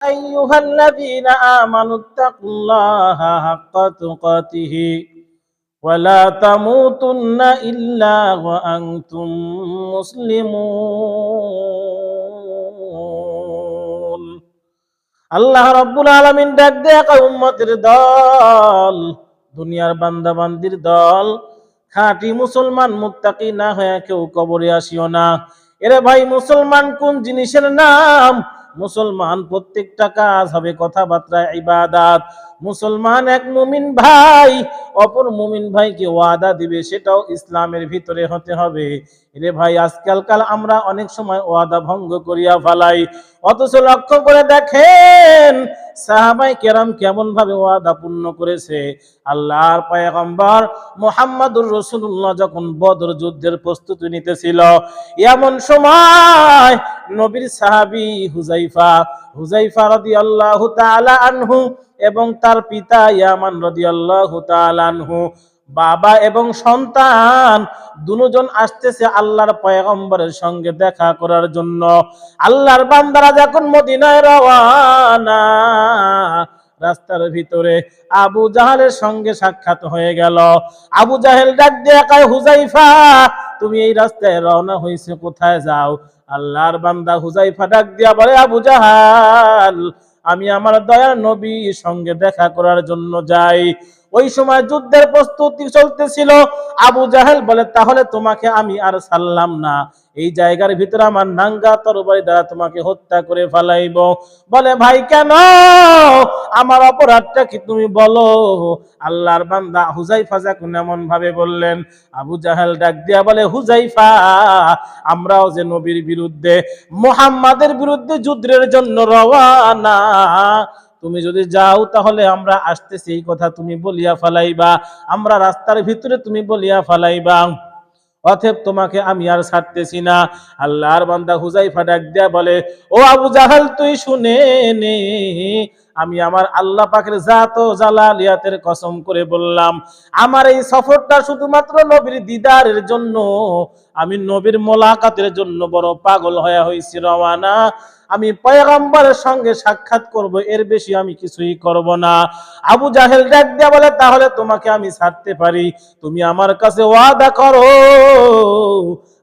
أيها الذين آمنوا اتقوا الله حق تقاته ولا تموتن إلا وأنتم মুসলিমুন। আল্লাহ রাব্বুল আলামিন ডাক দেয়া কয় উম্মতের দল, দুনিয়ার বান্দা বান্দির দল, খাঁটি মুসলমান মুত্তাকি না হয়ে কেউ কবরে আসিও না। এরে ভাই, মুসলমান কোন জিনিসের নাম? মুসলমান প্রত্যেকটা কাজ হবে কথাবার্তা ইবাদত। মুসলমান এক মুমিন ভাই অপর মুমিন ভাইকে ওয়াদা দিবে, সেটাও ইসলামের ভিতরে হতে হবে। এরে ভাই, আজকালকাল আমরা অনেক সময় ওয়াদা ভঙ্গ করিয়া ফেলাই, অথচ লক্ষ্য করে দেখেন সাহাবায়ে কেরাম কেমন ভাবে ওয়াদা পূর্ণ করেছে। আল্লাহর পয়গম্বর মুহাম্মদুর রাসূলুল্লাহ যখন বদর যুদ্ধের প্রস্তুতি নিতেছিল, এমন সময় নবীর সাহাবী হুযায়ফা রাদিয়াল্লাহু তাআলা আনহু এবং তার পিতা ইয়ামান রাদিয়াল্লাহু তাআলা আনহু, বাবা এবং সন্তান দুজন আসতেছে আল্লাহর পয়গম্বরের সঙ্গে দেখা করার জন্য। আল্লাহর বান্দারা যখন মদিনায় রওয়ানা, রাস্তার ভিতরে আবু জাহেলের সঙ্গে সাক্ষাৎ হয়ে গেল। আবু জাহেল ডাক দিয়ে কয়, হুযায়ফা, তুমি এই রাস্তায় রওনা হইছো, কোথায় যাও? আল্লাহর বান্দা হুযায়ফা ডাক দিয়া বলে, আবু জাহেল, আমি আমার দয়ার নবীর সঙ্গে দেখা করার জন্য যাই। ওই সময় যুদ্ধের প্রস্তুতি চলতেছিল। আবু জাহেল বলে, তাহলে তোমাকে আমি আর ছাড়লাম না, এই জায়গার ভিতরে আমার নাঙ্গা তরবারি দ্বারা তোমাকে হত্যা করে ফেলাইব। বলে, ভাই কেন? আমার অপরাধটা কি তুমি বলো। আল্লাহর বান্দা হুযায়ফা যখন এমন ভাবে বললেন, আবু জাহেল ডাক দিয়া বলে, হুযায়ফা, আমরাও যে নবীর বিরুদ্ধে, মুহাম্মাদের বিরুদ্ধে যুদ্ধের জন্য রওয়ানা, তুমি যদি যাও তাহলে আমরা আসতেছি এই কথা তুমি বলিয়া ফেলাইবা, আমরা রাস্তার ভিতরে তুমি বলিয়া ফেলাইবা, অতএব তোমাকে আমি আর ছাড়তেছি না। আল্লাহর বান্দা হুযায়ফা ডাক দিয়া বলে, ও আবু জাহেল, তুই শুনে নে, আমি আমার আল্লাহ পাকের জাত ও জালালিয়াতের কসম করে বললাম, আমার এই সফরটা শুধুমাত্র নবীর দিদারের জন্য, আমি নবীর মোলাকাতের জন্য বড় পাগল হয়ে হইছি রওয়ানা। আমি পয়গম্বরের সঙ্গে সাক্ষাৎ করব, এর বেশি আমি কিছুই করব না। আবু জাহেল ডাক দিয়া বলে, তাহলে তোমাকে আমি ছাড়তে পারি, তুমি আমার কাছে ওয়াদা করো,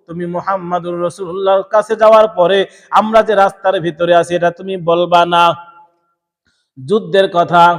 তুমি মুহাম্মাদুর রাসূলুল্লাহর কাছে যাওয়ার পরে আমরা যে রাস্তার ভিতরে আছি এটা তুমি বলবা না, যুদ্ধের কথা।